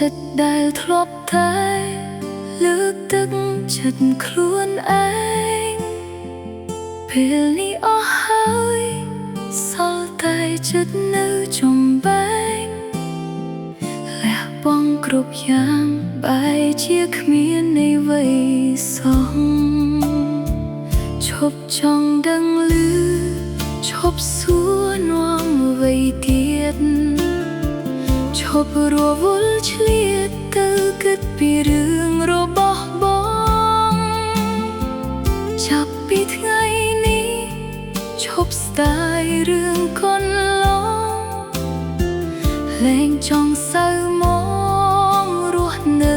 ចិត្តដែលធ្លាប់តែលើកទឹកចិត្តខ្លួនឯងពេលនេះអស់ហើយសល់តែចិត្តនៅចំបែងលះបង់គ្រប់យ៉ាងបែរជាគ្មាននៃអ្វីសោះឈប់ចង់ដឹងឮឈប់សួរនាំអ្វីទៀតឈប់រវល់ឆ្លៀតទៅគិតពីរឿងរបស់បងចាប់ពីថ្ងៃនេះឈប់ស្ដាយរឿងកូនឡងលែងចង់សៅមករស់នៅ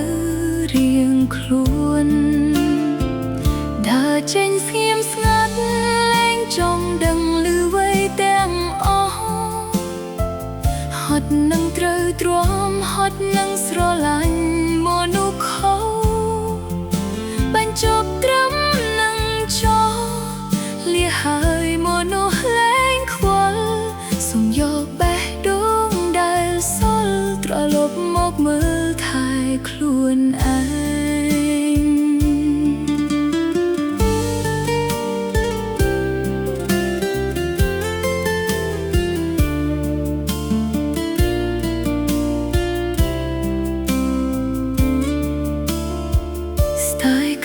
រៀងខ្លួនដើរចេញស្ងៀមស្ងាត់លែងចង់ដឹងឮអ្វីទាំងអស់ហត់នឹងត្រូវទ្រាំហត់នឹងស្រឡាញ់មនុស្សខុសបញ្ចប់ត្រឹមនឹងចោលលះហើយមនុស្សលែងខ្វល់សូមយកបេះដូងដែលសល់ត្រឡប់មកមើលថែខ្លួនឯង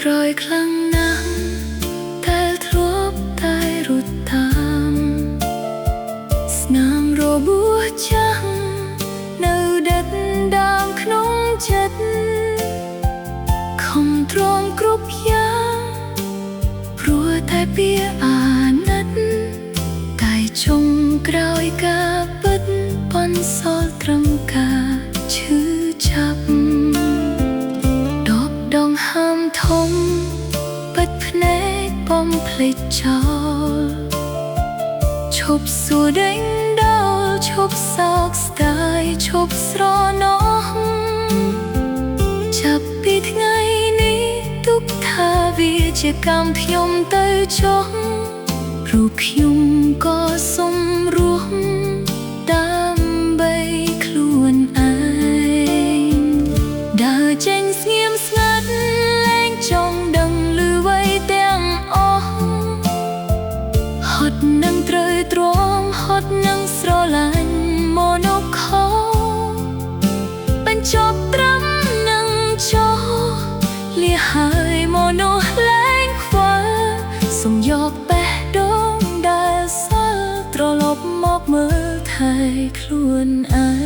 ក្រោយខ្លាំងណាស់តែធ្លាប់តែរត់តាមស្នាមរបួសចាំងនៅដិតដាមក្នុងចិត្តខំទ្រាំគ្រប់យ៉ាងព្រោះតែពាក្យអាណិតតែចុងក្រោយការពិតប៉ុនសល់ត្រឹមការឈឺចាប់ដងហើមធំបិទភ្នែកបំភ្លេចចោលឈប់សួរដេញដោលឈប់សោកស្ដាយឈប់ស្រណោះចាប់ពីថ្ងៃនេះទុកថាវាជាកម្មខ្ញុំទៅចុះរូបខ្ញុំក៏សុំរស់ដើម្បីខ្លួនឯងដើរចេញស្ងៀមស្ងាត់ចង់ដឹងឮអ្វីទាំងអស់ហត់នឹងត្រូវទ្រាំហត់នឹងស្រឡាញ់មនុស្សខុសបញ្ចប់ត្រឹមនឹងចោលលះហើយមនុស្សលែងខ្វល់សូមយកបេះដូងដែលសល់ត្រឡប់មកមើលថែខ្លួនឯង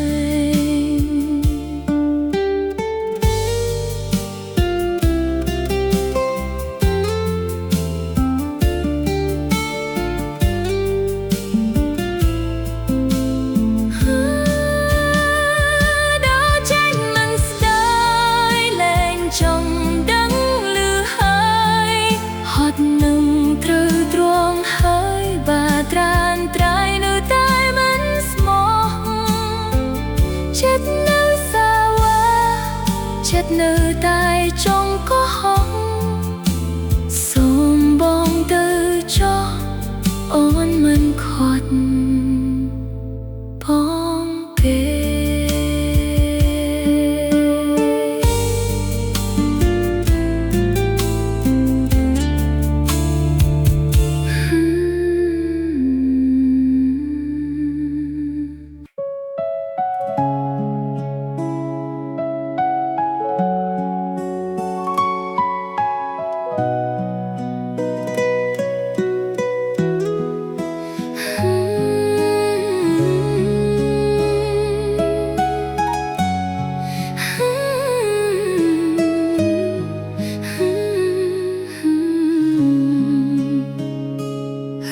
នឹងត្រូវទ្រាំហើយបាត្រានត្រៃនៅតែមិនស្មោះចិត្តនៅសាវ៉ាចិត្តនៅតែចង់កុហកសូមបងទៅចោះអូនមិនខត់បងទេ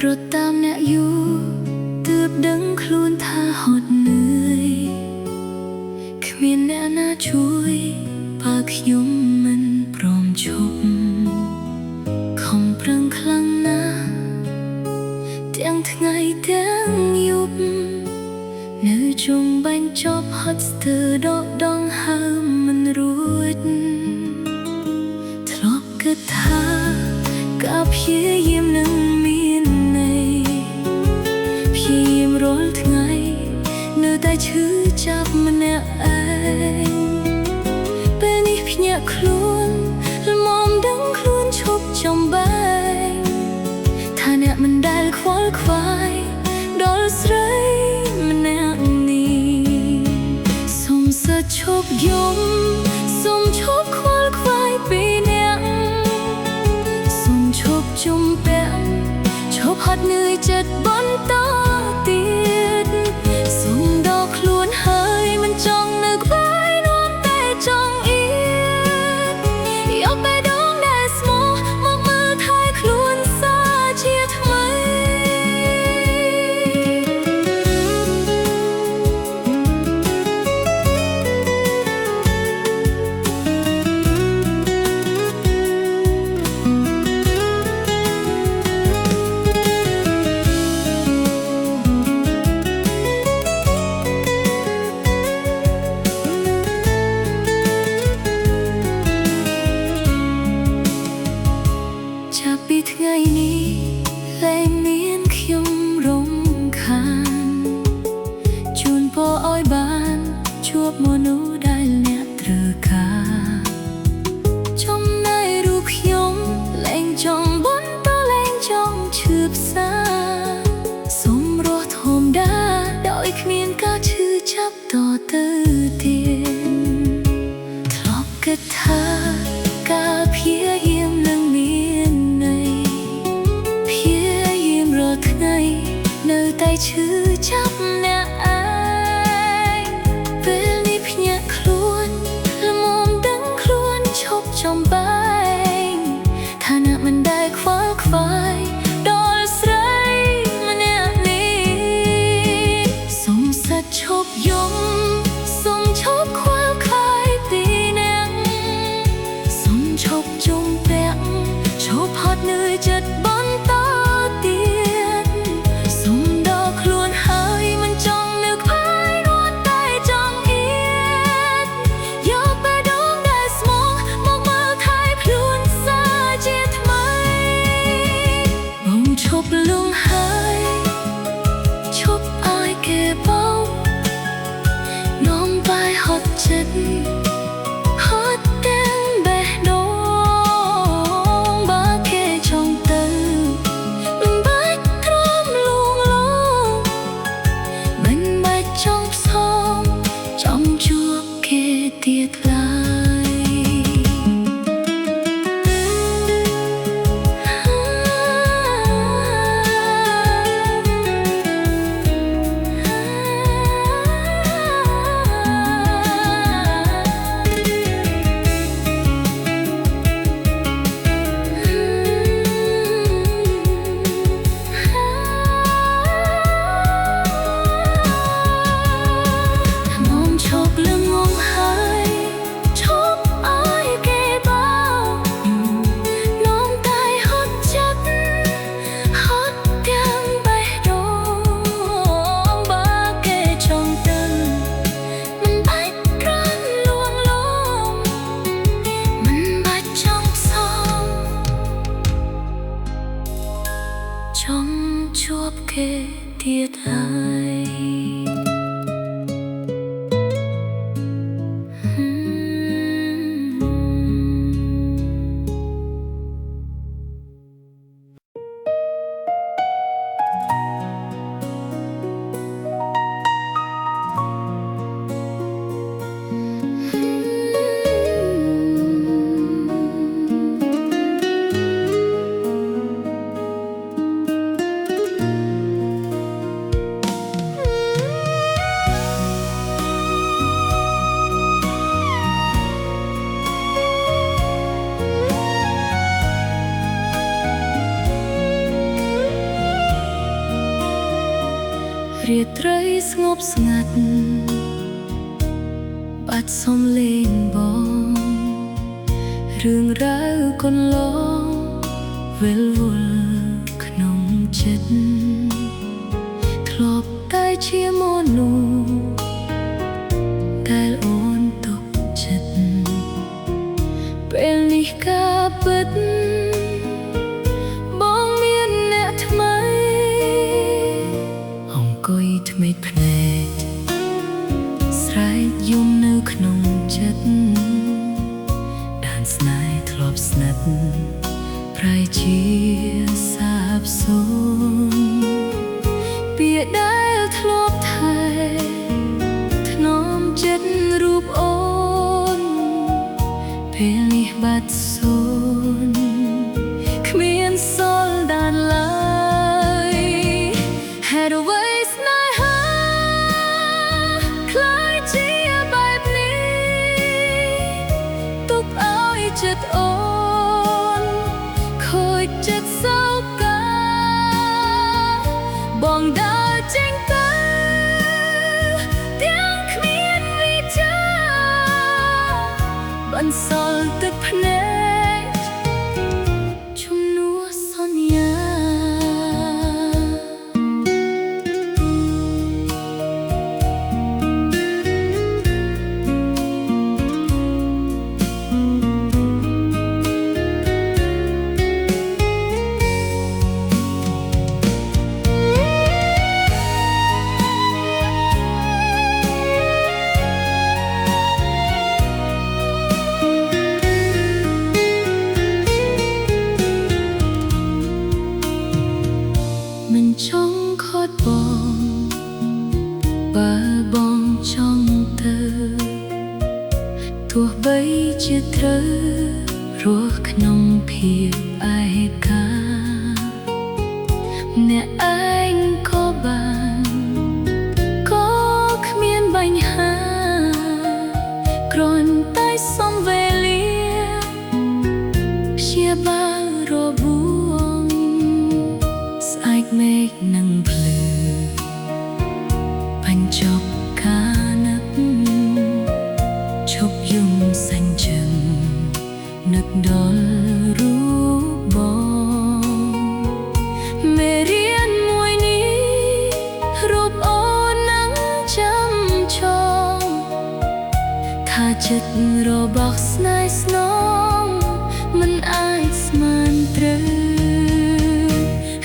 រត់តាមអ្នកយូរទើបដឹងខ្លួនថាហត់នឿយគ្មានអ្នកណាជួយបើខ្ញុំមិនព្រមជប់ខំប្រឹងខ្លាំងណាស់ទាំងថ្ងៃទាំងយប់នៅជុំបញ្ចប់ហត់ស្ទើរដកដងហើមមិនរួចធ្លាប់គិតថាការព្យាយាមនឹងមានន័យព្យាយាមរាល់ថ្ងៃនៅតែឈឺចាប់ម្នាក់ឯង ខ្លួនល្មមដឹងខ្លួនឈប់ចំបែងថាអ្នកមិនដែលខ្វល់ខ្វាយដល់ស្រីម្នាក់នេះសូមសិតឈប់យំសូមឈប់ខ្វល់ខ្វាយពីអ្នកសូមឈប់ជំពាក់ឈប់ហត់នឿយចិត្តបន្តទៀតសូមដកខ្លួនហើយមិនចង់នៅក្បែរនាំតែចង់អៀនយកបេះដូងដែលស្មោះមកមើលថែខ្លួនសាជាថ្មីពីថ្ងៃនេះលែងមានខ្ញុំរំខានជូនពរឲ្យបានជួបមនុស្សដែលអ្នកត្រូវការចំណែករូបខ្ញុំលែងចង់បន្តលែងចង់ឈឺផ្សាសូមរស់ធម្មតាដោយគ្មានការឈឺចាប់តទៅទៀតធ្លាប់គិតថាការព្យាយាមនឹងមាននៅតែឈឺចាប់អ្នកឯងពេលនេះភ្ញាក់ខ្លួនល្មមដឹងខ្លួនឈប់ចំបែងថាអ្នកមិនដែលខ្វល់ខ្វាយដល់ស្រីម្នាក់នេះសូមសិតឈប់យំសូមឈប់ខ្វល់ខ្វាយពីអ្នកសូមឈប់ជុំពាក់ឈប់ហត់នឿយចិត្តបន្តហត់ទាំងបេះដូងបើគេចង់ទៅមិនបាច់ទ្រាំលួងលោមមិនបាច់ចង់ផ្សងចង់ជួបគេទៀតឡើយចង់ជួបគេទៀតហើយ រាត្រីស្ងប់ស្ងាត់បាត់សំឡេងបងរឿងរ៉ាវកន្លងវិលវល់ក្នុងចិត្តធ្លាប់តែជាមនុស្សដែលអូនទុកចិត្តពេលនេះការពិតបងមានអ្នកថ្មីអង្គុយថ្មីភ្នែកស្រែកយំនៅក្នុងចិត្ត ចិត្តអូនខូចចិត្តសោកាបងដើរចេញទៅទាំងគ្មានវិចាបន្សល់ទឹកភ្នែកជំនួសសន្យាមិនចង់ខត់បងបើបងចង់ទៅទោះបីជាត្រូវរស់ក្នុងភាពឯកាអ្នកឯងក៏បានក៏គ្មានបញ្ហាគ្រាន់តែសំវេលាព្យាបាលរបួងស្អែកមេឃនឹងភ្លឺបញ្ចប់ការនឹកឈប់យំសាញ់ជឹងនឹកដល់រូបបងមេរៀនមួយនេះរូបអូននឹងចាំចងថាចិត្តរបស់ស្នេហ៍ស្នងមិនអាចស្មានត្រូវ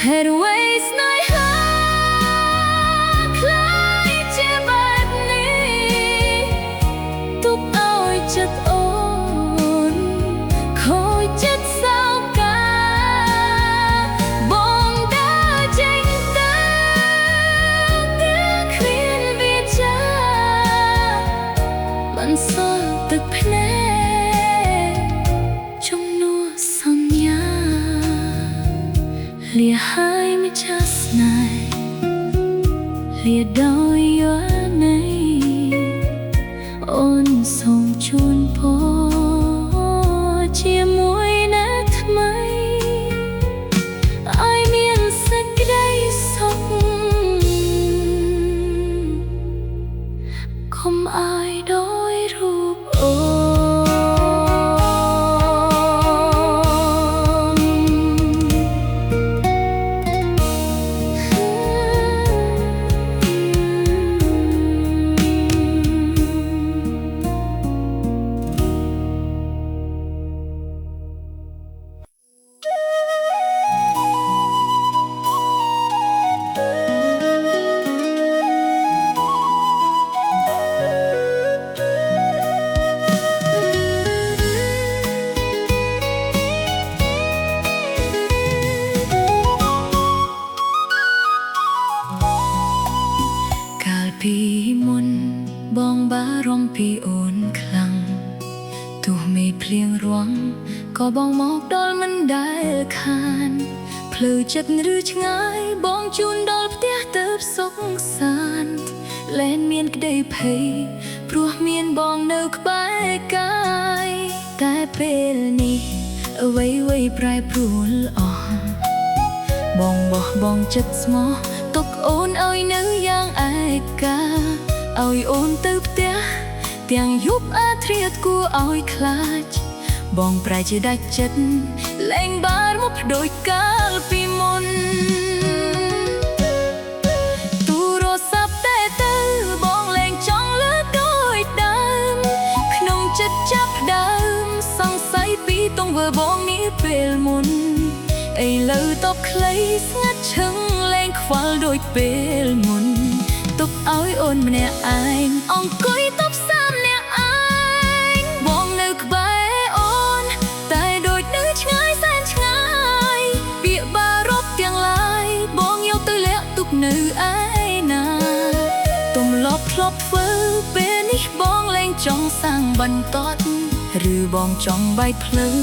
ហេតុអ្វីស្នេហាខ្លាយជាបែបនេះទុកឲ្យចិត្តអូនខូចចិត្តសោកាបងដើរចេញទៅទាំងគ្មានវិចាបន្សល់ទឹកភ្នែកជំនួសសន្យាលាហើយម្ចាស់ស្នេហ៍លាដោយយោនៃអូនសូមជូនពរជាមួយណាថ្មីឲ្យមានសេចក្តីសុខកុំឲ្យដោយរូបអូពីមុនបងបារម្ភពីអូនខ្លាំងទោះមេភ្លៀងរាំងក៏បងមកដល់មិនដែលខានផ្លូវចិត្តឬឆ្ងាយបងជូនដល់ផ្ទះទៅសុខសាន្តលែនមានក្តីភ័យព្រោះមានបងនៅក្បែរកាយតែពេលនេះអ្វីៗប្រែប្រួលអស់បងបោះបង់ចិត្តស្មោះទុកអូនឲ្យនៅយ៉ាងឯកាឲ្យអូនទៅផ្ទះទាំងយប់អាធ្រាត្រគួរឲ្យខ្លាចបងប្រែជាដាច់ចិត្តលែងបារម្ភដូចកាលពីមុនទូរស័ព្ទតែទៅបងលែងចង់លើកដូចដើមក្នុងចិត្តចាប់ផ្ដើមសង្ស័យពីទង្វើបងនេះពេលមុនឥឡូវតបខ្លីស្ងាត់ឈឹងលែងខ្វល់ដូចពេលមុនទុកឲ្យអូនម្នាក់ឯងអង្គុយតបសាមអ្នកឯងបងនៅក្បែរអូនតែដូចនៅឆ្ងាយសែនឆ្ងាយពាក្យបារម្ភទាំងឡាយបងយកទៅលាក់ទុកនៅឯណាទំលាប់ធ្លាប់ធ្វើពេលនេះបងលែងចង់សាំងបន្តឬបងចង់បែកផ្លូវ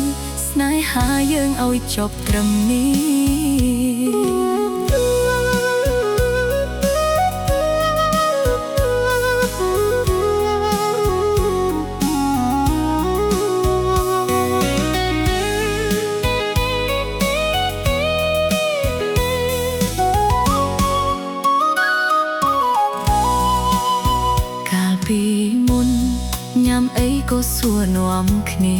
ស្នេហាយើងឲ្យចប់ត្រឹមនេះ សួរនាំគ្នា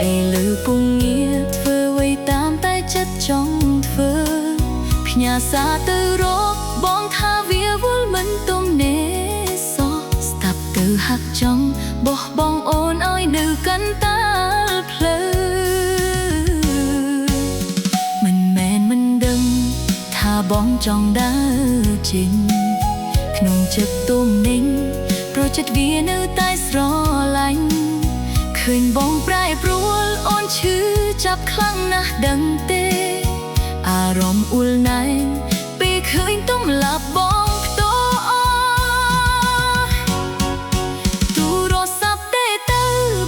អេលើពុងងារធ្វើអ្វីតាមតែចិត្តចង់ធ្វើផ្ញើសារទៅរកបងថាវាវល់មិនទំនេរសោះស្ដាប់ទៅហាក់ចង់បោះបងអូនឲ្យនៅកាន់តាផ្លូវមិនមែនមិនដឹងថាបងចង់ដើរចេញក្នុងចិត្តទុំនិញព្រោះចិត្តវានៅតែស្រឡាញ់ឃើញបងប្រែប្រួលអូនឈឺចាប់ខ្លាំងណាស់ដឹងទេអារម្មណ៍អ៊ុលណែនពេលឃើញទុំឡាប់បងផ្ទាល់ទូរស័ព្ទទេទៅ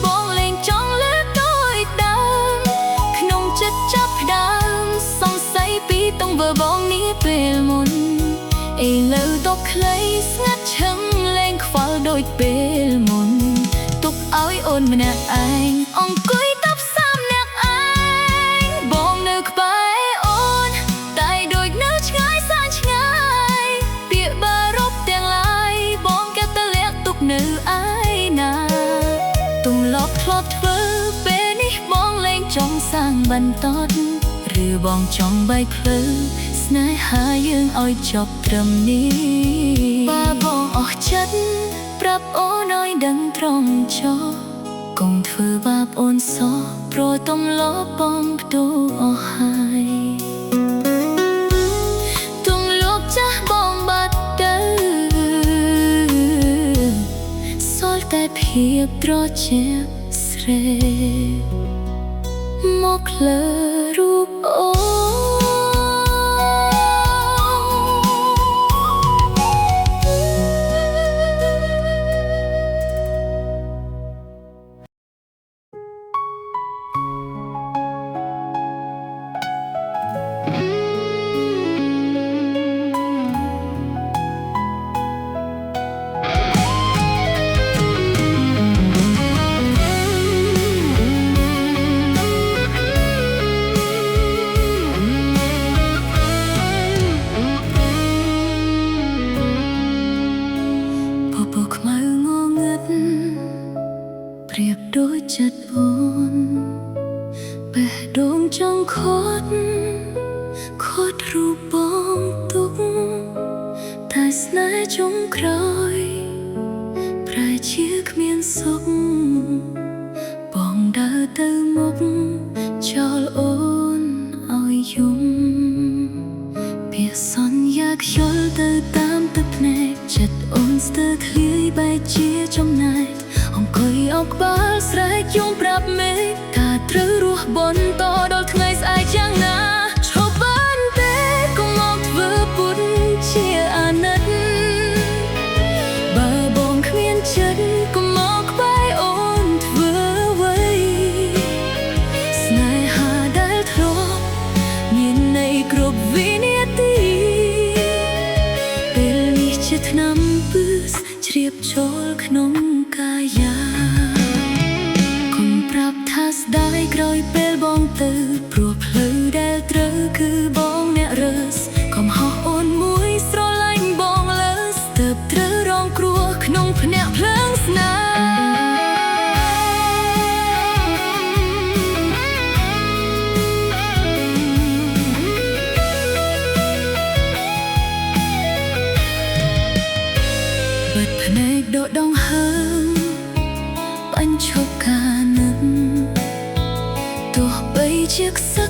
បងលេងចង់លើកដូចដើមក្នុងចិត្តចាប់ផ្ដើមសង្ស័យពីទង្វើបងនេះពេលមុនឥឡូវតបខ្លីស្ងាត់ឈឹងលេងខ្វល់ដូចពេលមុនទុកឲ្យអូនម្នាក់ឯងអង្គុយតបសាមអ្នកឯងបងនៅក្បែរអូនតែដូចនៅឆ្ងាយសានឆ្ងាយពាក្យបារប់ទាំងឡាយបងកែតលាក់ទុកនៅឯណាទម្លាប់ធ្លាប់ធ្វើពេលនេះបងលែងចង់សាងបន្តឬបងចង់បែកផ្លូវស្នេហាយើងឲ្យចប់ត្រឹមនេះបើបងអស់ចិត្តប្រាប់អូនឲ្យដឹងត្រង់ចុះកុំធ្វើបាបអូនសោះព្រោះទំលាប់បងផ្ទូអស់ហើយទំលាប់ចាស់បងបាត់ទៅសល់តែភាពត្រជាក់ស្រេមកលើរូបអូប្រៀបដូចចិត្តអូនបេះដូងចង់ខត់រូបបងទុកតែស្នេហ៍ចុងក្រោយប្រែជាគ្មានសុខបងដើរទៅមុខចោលអូនឲ្យយំពាក្យសន្យាខ្យល់ទៅតាមទឹកភ្នែកចិត្តអូនស្ទើរឃ្លាយបែកជាចំណែកអង្គុយអោបក្បាលស្រែកយំប្រាប់មេឃថាត្រូវរស់បន្តដល់ថ្ងៃស្អែកយ៉ាងណាឈប់បានទេកុំមកធ្វើពុតជាអាណិតបើបងគ្មានចិត្តកុំមកក្បែរអូនធ្វើអ្វីស្នេហាដែលធ្លាប់មានន័យគ្រប់វិនាទីពេលនេះជាថ្នាំពឹសជ្រាបចូលក្នុងកាយាកុំប្រាប់ថាស្ដាយក្រោយពេលបងទៅព្រោះផ្លូវដែលត្រូវគឺបងអ្នករើសកុំហោះអូនមួយស្រឡាញ់បងលើស្ទើបត្រូវរងគ្រោះក្នុងភ្នាក់ភ្លើងស្នេហ៍បិទភ្នែកដកដង្ហើមបញ្ឈប់ការនឹកទោះបីជាខ្សឹ